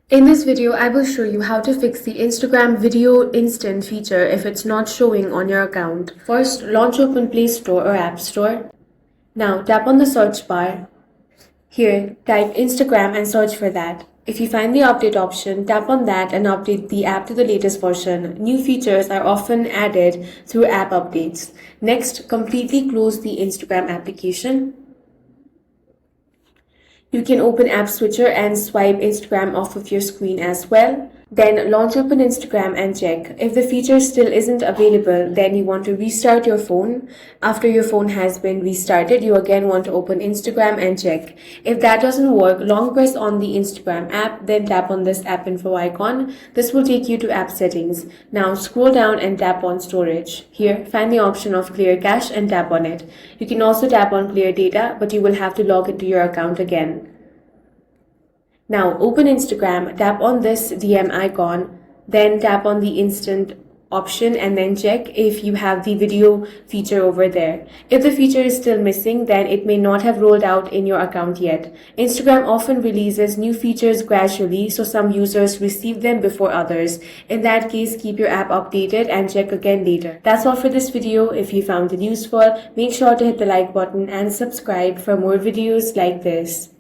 In this video, I will show you how to fix the Instagram Video Instant feature if it's not showing on your account. First, launch open Play Store or App Store. Now, tap on the search bar. Here, type Instagram and search for that. If you find the update option, tap on that and update the app to the latest version. New features are often added through app updates. Next, completely close the Instagram application. You can open App Switcher and swipe Instagram off of your screen as well. Then launch open Instagram and check. If the feature still isn't available, then you want to restart your phone. After your phone has been restarted, you again want to open Instagram and check. If that doesn't work, long press on the Instagram app, then tap on this app info icon. This will take you to app settings. Now scroll down and tap on storage. Here, find the option of clear cache and tap on it. You can also tap on clear data, but you will have to log into your account again. Now open Instagram, tap on this DM icon, then tap on the instant option and then check if you have the video feature over there. If the feature is still missing, then it may not have rolled out in your account yet. Instagram often releases new features gradually, so some users receive them before others. In that case, keep your app updated and check again later. That's all for this video. If you found it useful, make sure to hit the like button and subscribe for more videos like this.